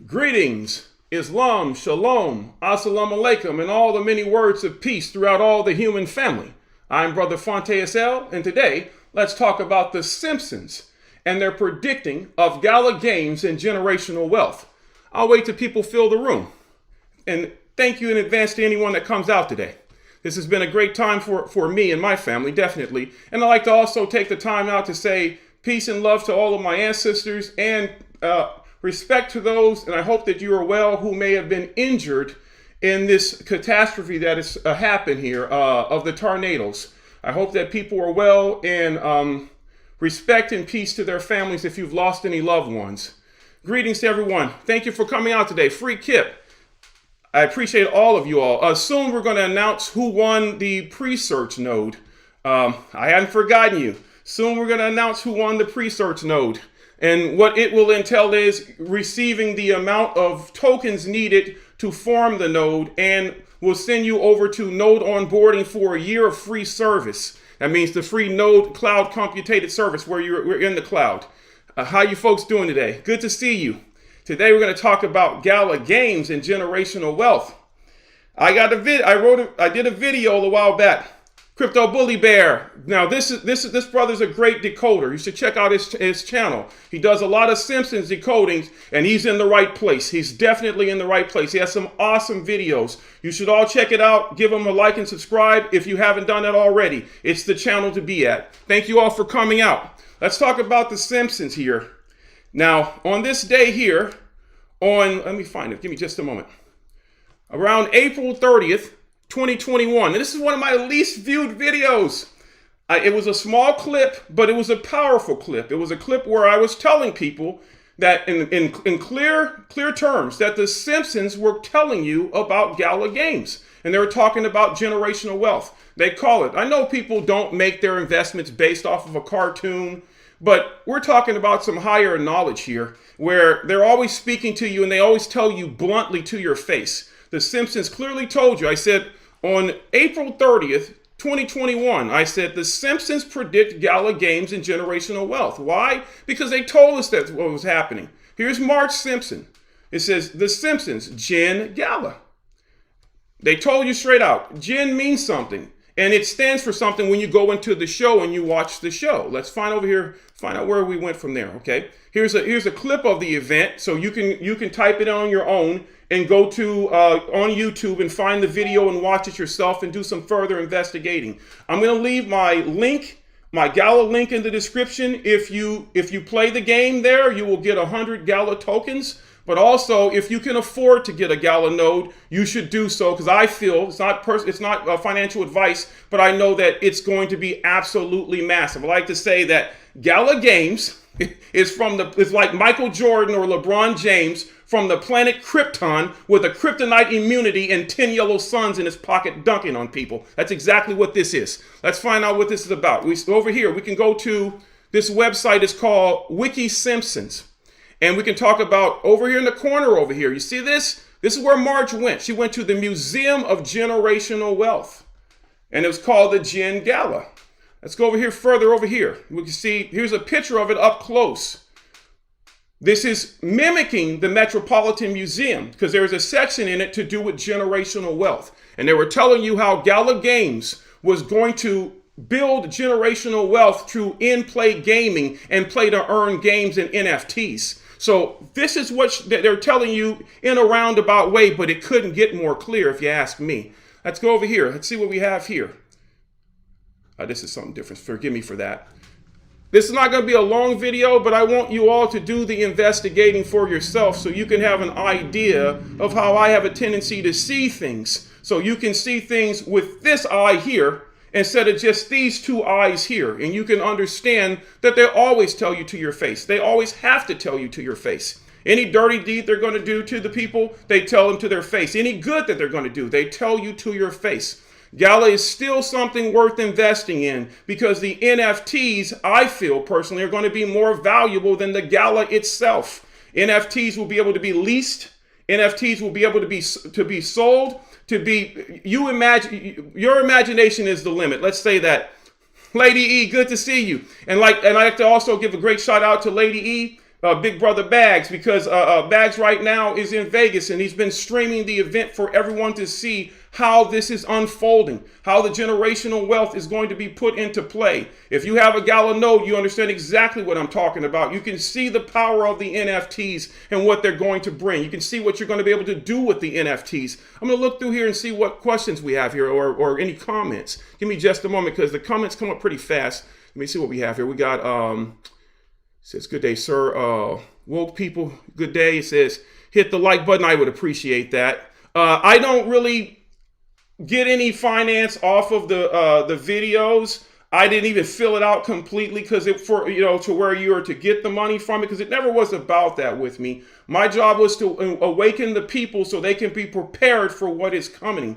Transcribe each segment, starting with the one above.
Greetings, Islam, Shalom, Assalamu Alaikum, and all the many words of peace throughout all the human family. I'm Brother Fonte SL, and today let's talk about the Simpsons and their predicting of Gala games and generational wealth. I'll wait till people fill the room. And thank you in advance to anyone that comes out today. This has been a great time for me and my family, definitely. And I'd like to also take the time out to say peace and love to all of my ancestors and respect to those, and I hope that you are well, who may have been injured in this catastrophe that has happened here of the tornadoes. I hope that people are well, and respect and peace to their families if you've lost any loved ones. Greetings to everyone. Thank you for coming out today. Free Kip. I appreciate all of you all. Soon we're going to announce who won the pre-search node. I hadn't forgotten you. Soon we're going to announce who won the pre-search node. And what it will entail is receiving the amount of tokens needed to form the node, and we'll send you over to Node Onboarding for a year of free service. That means the free Node cloud computated service where we're in the cloud. How you folks doing today? Good to see you. Today we're going to talk about Gala games and generational wealth. I did a video a while back. Crypto Bully Bear. Now this brother's a great decoder. You should check out his channel. He does a lot of Simpsons decodings, and he's in the right place. He's definitely in the right place. He has some awesome videos. You should all check it out. Give him a like and subscribe if you haven't done that already. It's the channel to be at. Thank you all for coming out. Let's talk about the Simpsons here. Now, on this day here, let me find it. Give me just a moment. Around April 30th, 2021. And this is one of my least viewed videos. It was a small clip, but it was a powerful clip. It was a clip where I was telling people that in clear terms that the Simpsons were telling you about Gala games. And they were talking about generational wealth. They call it. I know people don't make their investments based off of a cartoon, but we're talking about some higher knowledge here where they're always speaking to you and they always tell you bluntly to your face. The Simpsons clearly told you. I said on April 30th, 2021, I said the Simpsons predict Gala games and generational wealth. Why? Because they told us that's what was happening. Here's Marge Simpson. It says, the Simpsons, Gen Gala. They told you straight out, Gen means something. And it stands for something when you go into the show and you watch the show. Let's find out where we went from there, okay? Here's a clip of the event, so you can type it on your own and go to on YouTube and find the video and watch it yourself and do some further investigating. I'm going to leave my Gala link in the description. If you play the game there, you will get 100 Gala tokens. But also, if you can afford to get a Gala node, you should do so, because I feel it's not financial advice, but I know that it's going to be absolutely massive. I like to say that Gala games is like Michael Jordan or LeBron James from the planet Krypton with a kryptonite immunity and 10 yellow suns in his pocket dunking on people. That's exactly what this is. Let's find out what this is about. Over here, we can go to this website. It's called Wiki Simpsons. And we can talk about over here in the corner over here. You see this? This is where Marge went. She went to the Museum of Generational Wealth. And it was called the Gen Gala. Let's go over here further over here. We can see, here's a picture of it up close. This is mimicking the Metropolitan Museum because there's a section in it to do with generational wealth. And they were telling you how Gala Games was going to build generational wealth through in-play gaming and play to earn games and NFTs. So this is what they're telling you in a roundabout way, but it couldn't get more clear if you ask me. Let's go over here. Let's see what we have here. This is something different. Forgive me for that. This is not going to be a long video, but I want you all to do the investigating for yourself so you can have an idea of how I have a tendency to see things. So you can see things with this eye here instead of just these two eyes here. And you can understand that they always tell you to your face. They always have to tell you to your face. Any dirty deed they're going to do to the people, they tell them to their face. Any good that they're going to do, they tell you to your face. Gala is still something worth investing in because the NFTs, I feel personally, are going to be more valuable than the Gala itself. NFTs will be able to be leased. NFTs will be able to be sold. Your imagination is the limit. Let's say that. Lady E, good to see you. And I like to also give a great shout out to Lady E. Big Brother Bags, because Bags right now is in Vegas and he's been streaming the event for everyone to see how this is unfolding, how the generational wealth is going to be put into play. If you have a Gala node, you understand exactly what I'm talking about. You can see the power of the NFTs and what they're going to bring. You can see what you're going to be able to do with the NFTs. I'm going to look through here and see what questions we have here or any comments. Give me just a moment because the comments come up pretty fast. Let me see what we have here. We got... says, good day, sir. Woke people, good day. It says, hit the like button. I would appreciate that. I don't really get any finance off of the videos. I didn't even fill it out completely because to where you are to get the money from it, because it never was about that with me. My job was to awaken the people so they can be prepared for what is coming,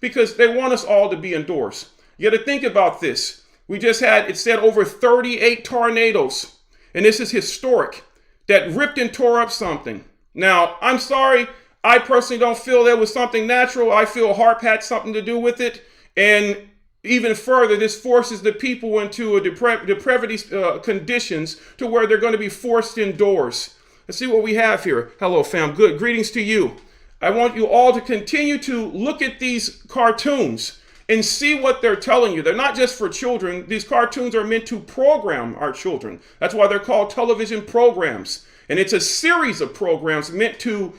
because they want us all to be endorsed. You got to think about this. We just had, it said over 38 tornadoes, and this is historic, that ripped and tore up something. Now, I'm sorry, I personally don't feel that was something natural. I feel HARP had something to do with it. And even further, this forces the people into a depravity conditions to where they're going to be forced indoors. Let's see what we have here. Hello, fam. Good. Greetings to you. I want you all to continue to look at these cartoons and see what they're telling you. They're not just for children. These cartoons are meant to program our children. That's why they're called television programs. And it's a series of programs meant to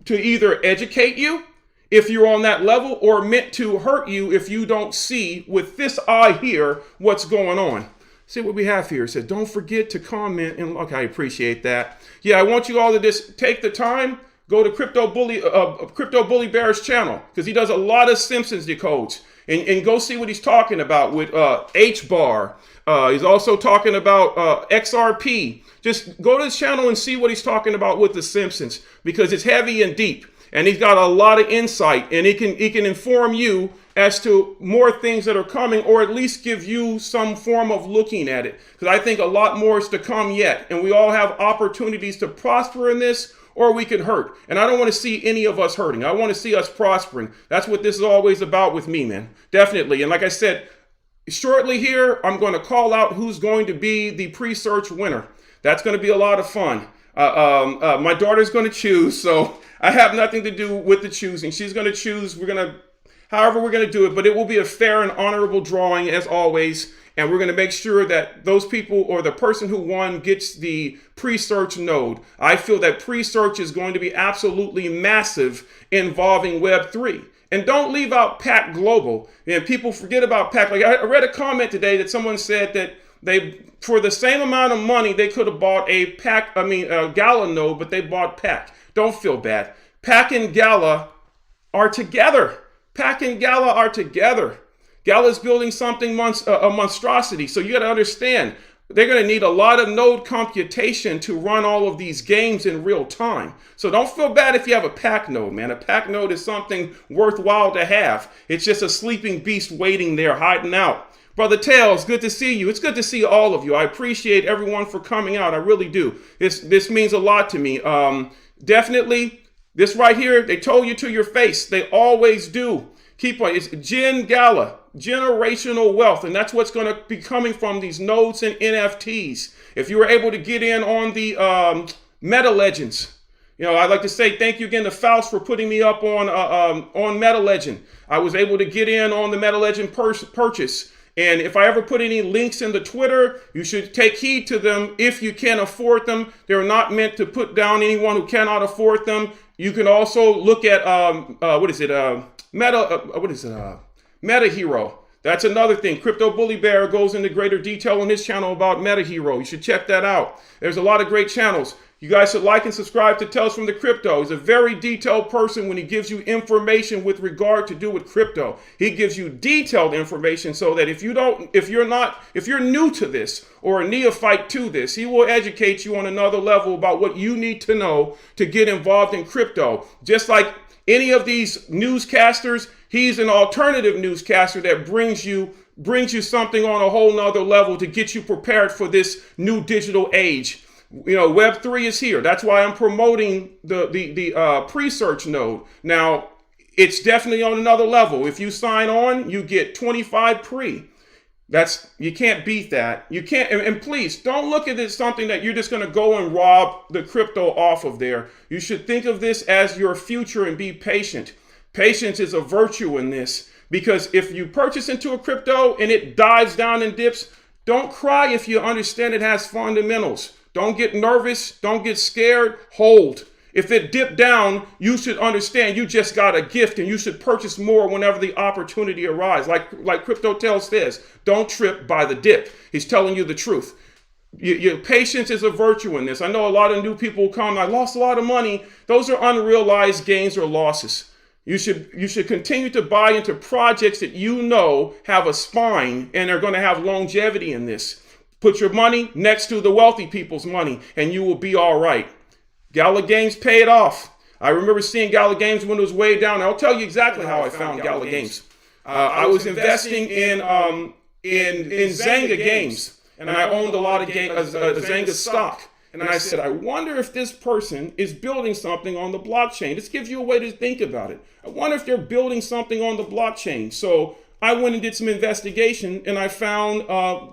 either educate you if you're on that level, or meant to hurt you if you don't see with this eye here what's going on. See what we have here. It says, don't forget to comment. And okay, I appreciate that. Yeah, I want you all to just take the time. Go to Crypto Bully Bear's channel, because he does a lot of Simpsons decodes, and go see what he's talking about with H-bar. He's also talking about XRP. Just go to his channel and see what he's talking about with the Simpsons, because it's heavy and deep, and he's got a lot of insight, and he can inform you as to more things that are coming, or at least give you some form of looking at it, because I think a lot more is to come yet, and we all have opportunities to prosper in this, or we can hurt. And I don't want to see any of us hurting. I want to see us prospering. That's what this is always about with me, man. Definitely. And like I said, shortly here, I'm going to call out who's going to be the pre-search winner. That's going to be a lot of fun. My daughter's going to choose, so I have nothing to do with the choosing. She's going to choose. However we're going to do it, but it will be a fair and honorable drawing as always. And we're going to make sure that those people, or the person who won, gets the pre-search node. I feel that pre-search is going to be absolutely massive involving Web3. And don't leave out Pack Global. And people forget about Pack. Like I read a comment today that someone said that for the same amount of money, they could have bought a Gala node, but they bought Pack. Don't feel bad. Pack and Gala are together. Pack and Gala are together. Gala's building something a monstrosity. So you got to understand, they're going to need a lot of node computation to run all of these games in real time. So don't feel bad if you have a Pack node, man. A Pack node is something worthwhile to have. It's just a sleeping beast waiting there, hiding out. Brother Tails, good to see you. It's good to see all of you. I appreciate everyone for coming out. I really do. This means a lot to me. Definitely, this right here, they told you to your face. They always do. Keep on. It's Gen Gala, generational wealth, and that's what's going to be coming from these nodes and NFTs. If you were able to get in on the Meta Legends, I'd like to say thank you again to Faust for putting me up on Meta Legend. I was able to get in on the Meta Legend purchase. And if I ever put any links in the Twitter, you should take heed to them if you can afford them. They're not meant to put down anyone who cannot afford them. You can also look at Meta Hero. That's another thing. Crypto Bully Bear goes into greater detail on his channel about Meta Hero. You should check that out. There's a lot of great channels. You guys should like and subscribe to Tales from the Crypto. He's a very detailed person when he gives you information with regard to do with crypto. He gives you detailed information so that if you're new to this or a neophyte to this, he will educate you on another level about what you need to know to get involved in crypto. Just like any of these newscasters, he's an alternative newscaster that brings you something on a whole nother level to get you prepared for this new digital age. Web3 is here. That's why I'm promoting the pre-search node. Now, it's definitely on another level. If you sign on, you get 25 pre. You can't beat that. You can't, and please don't look at it as something that you're just going to go and rob the crypto off of there. You should think of this as your future and be patient. Patience is a virtue in this, because if you purchase into a crypto and it dives down and dips, don't cry if you understand it has fundamentals. Don't get nervous. Don't get scared. Hold. If it dipped down, you should understand you just got a gift and you should purchase more whenever the opportunity arises. Like Crypto Tell says, don't trip by the dip. He's telling you the truth. Your patience is a virtue in this. I know a lot of new people come, I lost a lot of money. Those are unrealized gains or losses. You should continue to buy into projects that you know have a spine and are going to have longevity in this. Put your money next to the wealthy people's money and you will be all right. Gala Games paid off. I remember seeing Gala Games when it was way down. I'll tell you exactly how I found Gala Games. I was investing in Zynga Games, and I owned a lot of Zynga stock. And I said, I wonder if this person is building something on the blockchain. This gives you a way to think about it. I wonder if they're building something on the blockchain. So I went and did some investigation, and I found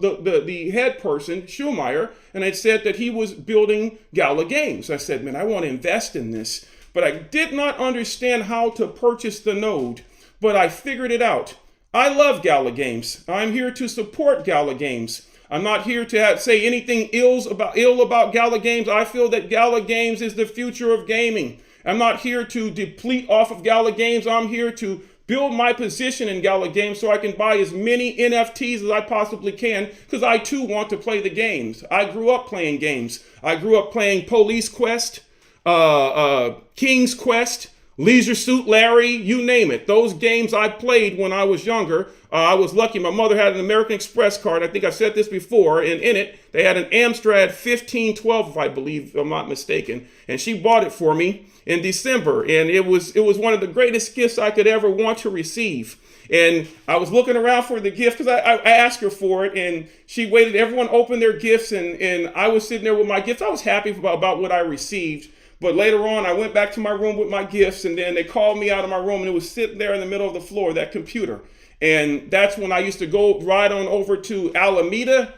the head person, Schumacher, and it said that he was building Gala Games. I said, man, I want to invest in this. But I did not understand how to purchase the node, but I figured it out. I love Gala Games. I'm here to support Gala Games. I'm not here to say anything ill about Gala Games. I feel that Gala Games is the future of gaming. I'm not here to deplete off of Gala Games. I'm here to build my position in Gala Games so I can buy as many NFTs as I possibly can, because I too want to play the games. I grew up playing games. I grew up playing Police Quest, King's Quest, Leisure Suit Larry, you name it. Those games I played when I was younger. I was lucky. My mother had an American Express card. I think I've said this before. And in it, they had an Amstrad 1512, if I believe I'm not mistaken. And she bought it for me in December. And it was one of the greatest gifts I could ever want to receive. And I was looking around for the gift because I asked her for it. And she waited. Everyone opened their gifts. And I was sitting there with my gifts. I was happy about what I received. But later on, I went back to my room with my gifts, and then they called me out of my room, and it was sitting there in the middle of the floor, that computer. And that's when I used to go right on over to Alameda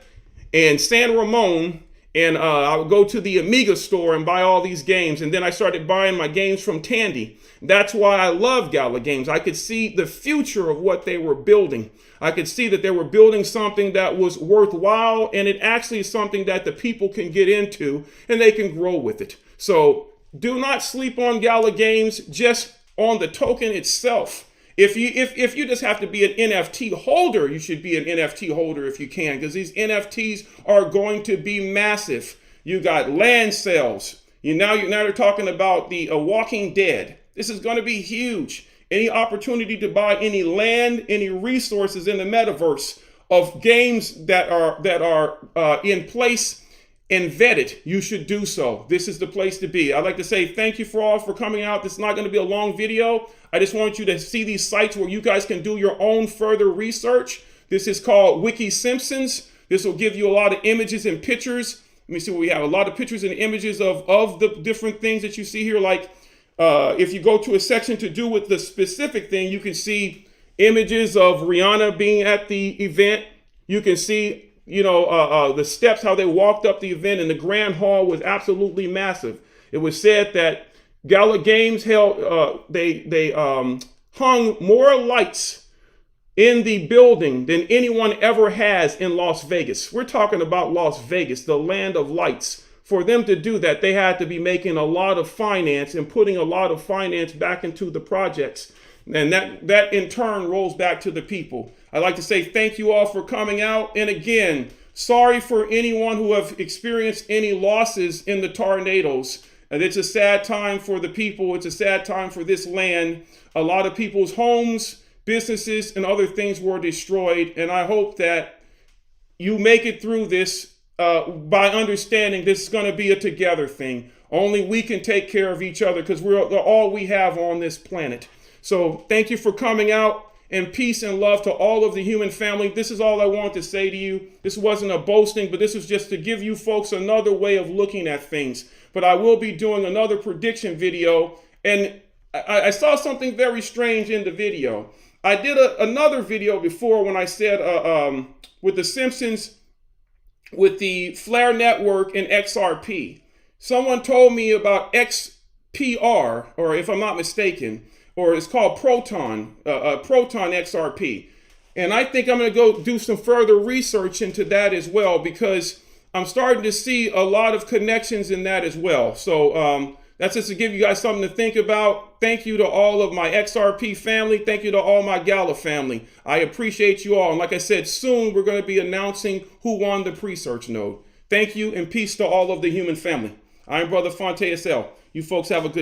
and San Ramon, and I would go to the Amiga store and buy all these games. And then I started buying my games from Tandy. That's why I love Gala Games. I could see the future of what they were building. I could see that they were building something that was worthwhile, and it actually is something that the people can get into, and they can grow with it. So do not sleep on Gala Games just on the token itself. If you just have to be an NFT holder, you should be an NFT holder if you can, because these NFTs are going to be massive. You got land sales. Now they're talking about the Walking Dead. This is going to be huge. Any opportunity to buy any land, any resources in the metaverse of games that are in place and vetted, you should do so. This is the place to be. I'd like to say thank you for all for coming out. This is not going to be a long video. I just want you to see these sites where you guys can do your own further research. This is called Wiki Simpsons. This will give you a lot of images and pictures. Let me see what we have. A lot of pictures and images of the different things that you see here. Like if you go to a section to do with the specific thing, you can see images of Rihanna being at the event. You can see the steps, how they walked up the event, and the grand hall was absolutely massive. It was said that Gala Games held, they hung more lights in the building than anyone ever has in Las Vegas. We're talking about Las Vegas, the land of lights. For them to do that, they had to be making a lot of finance and putting a lot of finance back into the projects. And that in turn rolls back to the people. I'd like to say thank you all for coming out. And again, sorry for anyone who have experienced any losses in the tornadoes. And it's a sad time for the people. It's a sad time for this land. A lot of people's homes, businesses, and other things were destroyed. And I hope that you make it through this by understanding this is going to be a together thing. Only we can take care of each other because we're all we have on this planet. So thank you for coming out, and peace and love to all of the human family. This is all I want to say to you. This wasn't a boasting, but this was just to give you folks another way of looking at things. But I will be doing another prediction video, and I saw something very strange in the video. I did another video before when I said with the Simpsons, with the Flare network and XRP. Someone told me about XPR, or if I'm not mistaken, or it's called Proton XRP. And I think I'm going to go do some further research into that as well, because I'm starting to see a lot of connections in that as well. So that's just to give you guys something to think about. Thank you to all of my XRP family. Thank you to all my Gala family. I appreciate you all. And like I said, soon we're going to be announcing who won the pre-search node. Thank you, and peace to all of the human family. I'm Brother Fonte SL. You folks have a good